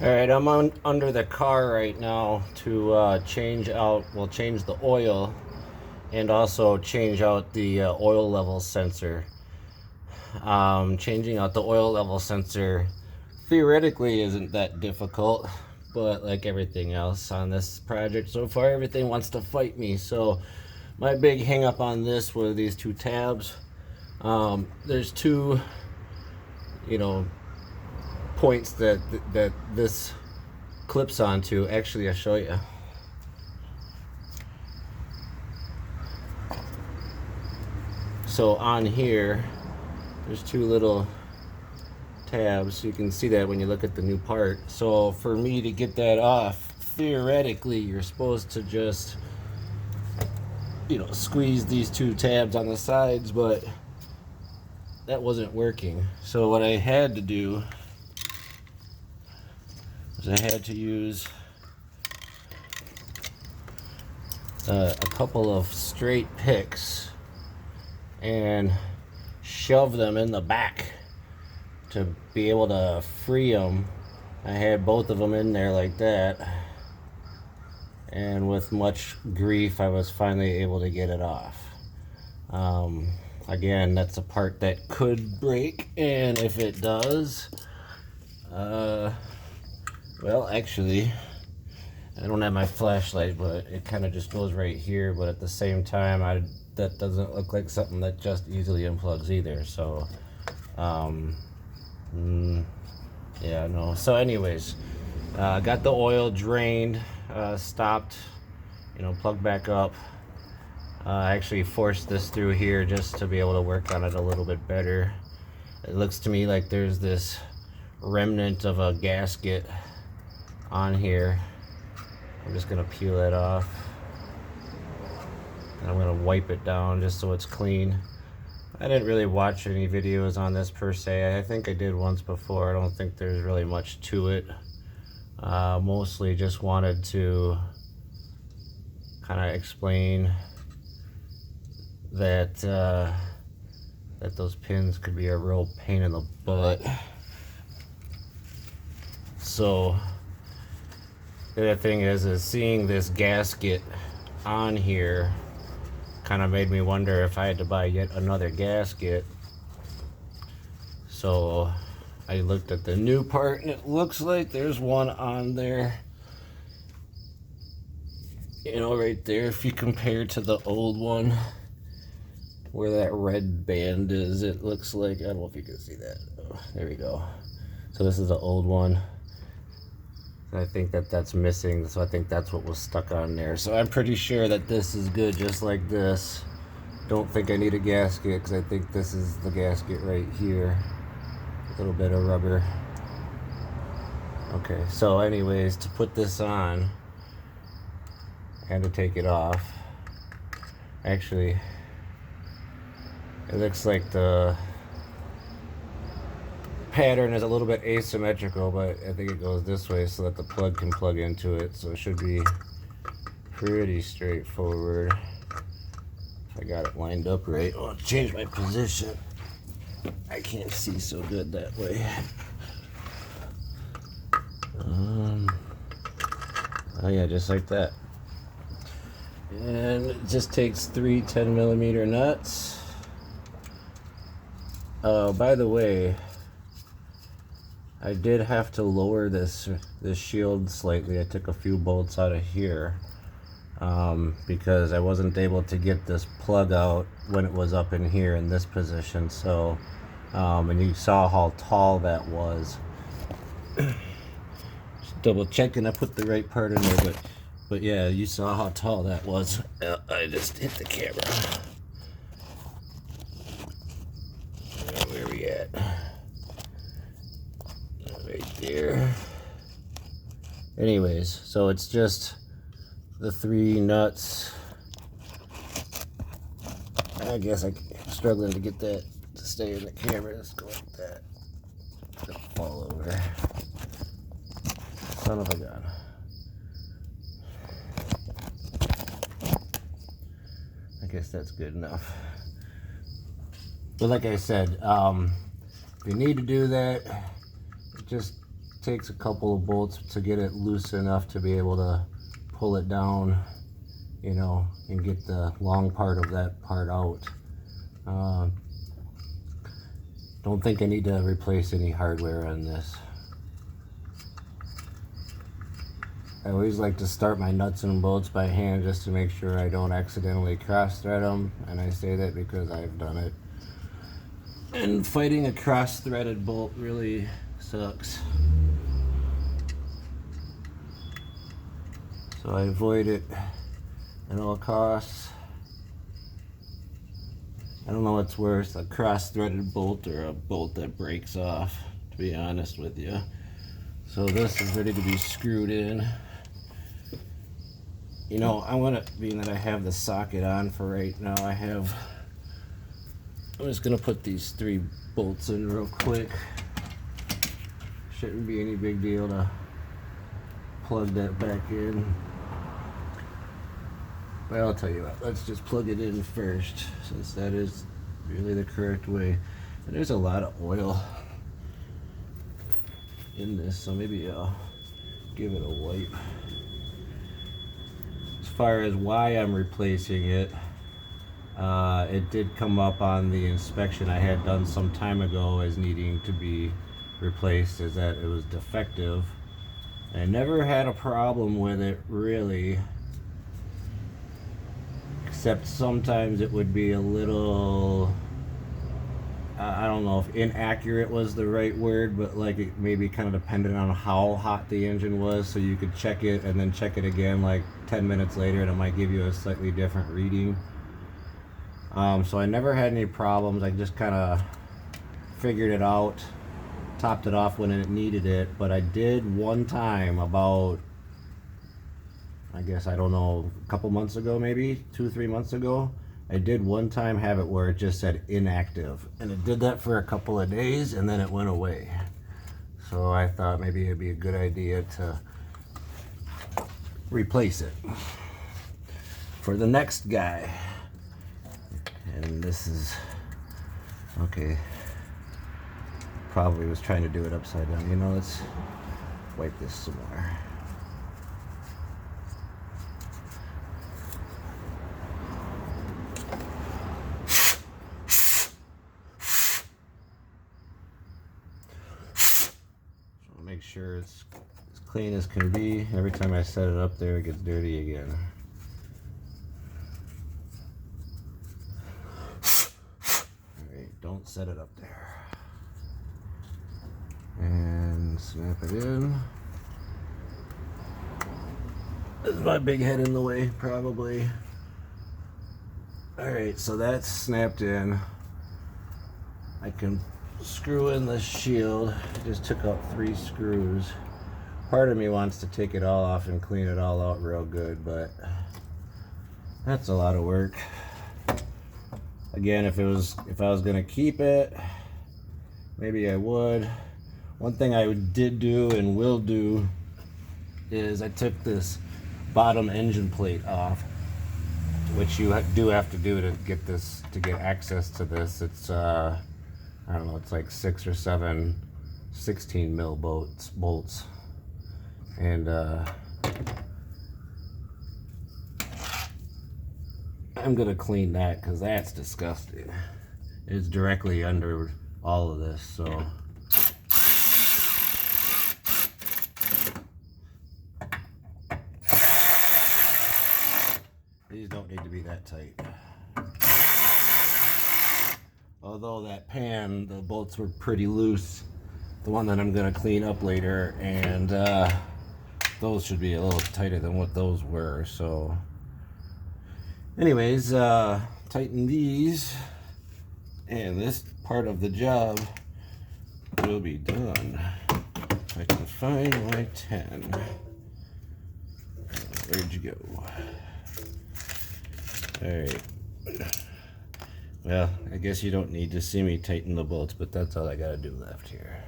All right, I'm on under the car right now to change the oil and also change out the oil level sensor. Changing out the oil level sensor theoretically isn't that difficult, but like everything else on this project so far, everything wants to fight me. So my big hang up on this were these two tabs. There's two, you know, points that this clips onto. Actually, I'll show you. So on here, there's two little tabs. You can see that when you look at the new part. So for me to get that off, theoretically, you're supposed to just, squeeze these two tabs on the sides, but that wasn't working. So what I had to do is I had to use a couple of straight picks and shove them in the back to be able to free them. I had both of them in there like that, and with much grief I was finally able to get it off. Again, that's a part that could break, and if it does, well, actually, I don't have my flashlight, but it kind of just goes right here. But at the same time, that doesn't look like something that just easily unplugs either. So, yeah, no. So anyways, got the oil drained, stopped, plugged back up. I actually forced this through here just to be able to work on it a little bit better. It looks to me like there's this remnant of a gasket on here. I'm just gonna peel that off, and I'm gonna wipe it down just so it's clean. I didn't really watch any videos on this per se. I think I did once before. I don't think there's really much to it. Mostly just wanted to kind of explain that that those pins could be a real pain in the butt. So the other thing is seeing this gasket on here kind of made me wonder if I had to buy yet another gasket. So I looked at the new part, and it looks like there's one on there. Right there, if you compare to the old one, where that red band is, it looks like, I don't know if you can see that. Oh, there we go. So this is the old one. I think that's missing, so I think that's what was stuck on there. So I'm pretty sure that this is good just like this. Don't think I need a gasket, because I think this is the gasket right here. A little bit of rubber. Okay, so anyways, to put this on, I had to take it off. Actually, it looks like the pattern is a little bit asymmetrical, but I think it goes this way so that the plug can plug into it. So it should be pretty straightforward if I got it lined up right. I'll change my position. I can't see so good that way. Oh yeah, just like that. And it just takes 3 10mm nuts. By the way, I did have to lower this shield slightly. I took a few bolts out of here because I wasn't able to get this plug out when it was up in here in this position. So, and you saw how tall that was. Just double checking I put the right part in there, but yeah, you saw how tall that was. I just hit the camera. Where are we at? Right there. Anyways, so it's just the 3 nuts. I guess I'm struggling to get that to stay in the camera. Let's go like that. It'll fall over. Son of a gun. I guess that's good enough. But like I said, if you need to do that, just takes a couple of bolts to get it loose enough to be able to pull it down, you know, and get the long part of that part out. Don't think I need to replace any hardware on this. I always like to start my nuts and bolts by hand just to make sure I don't accidentally cross thread them, and I say that because I've done it. And fighting a cross threaded bolt really sucks. So I avoid it at all costs. I don't know what's worse, a cross-threaded bolt or a bolt that breaks off, to be honest with you. So this is ready to be screwed in. You know, being that I have the socket on for right now, I'm just gonna put these 3 bolts in real quick. Shouldn't be any big deal to plug that back in. Well, I'll tell you what, let's just plug it in first, since that is really the correct way. And there's a lot of oil in this, so maybe I'll give it a wipe. As far as why I'm replacing it, it did come up on the inspection I had done some time ago as needing to be replaced, as that it was defective. I never had a problem with it, really. Except sometimes it would be a little, I don't know if inaccurate was the right word, but like it maybe kind of depended on how hot the engine was, so you could check it and then check it again like 10 minutes later and it might give you a slightly different reading. So I never had any problems. I just kind of figured it out, topped it off when it needed it. But I did one time about, I guess, I don't know, a couple months ago, maybe 2-3 months ago, I did one time have it where it just said inactive, and it did that for a couple of days and then it went away. So I thought maybe it'd be a good idea to replace it for the next guy. And this is okay, probably was trying to do it upside down. You know, let's wipe this some more. Make sure it's as clean as can be. Every time I set it up there, it gets dirty again. Alright, don't set it up there. And snap it in. Is my big head in the way? Probably. Alright, so that's snapped in. I can screw in the shield. I just took out 3 screws. Part of me wants to take it all off and clean it all out real good, but that's a lot of work. Again, if I was gonna keep it, maybe I would. One thing I did do and will do is I took this bottom engine plate off, which you do have to do to get access to this. It's I don't know, it's like 6 or 7 16 mil bolts. And I'm gonna clean that because that's disgusting. It's directly under all of this, so. These don't need to be that tight. Although that pan, the bolts were pretty loose, the one that I'm going to clean up later, and those should be a little tighter than what those were. So anyways, tighten these, and this part of the job will be done. If I can find my 10. Where'd you go? Alright. Well, I guess you don't need to see me tighten the bolts, but that's all I gotta do left here.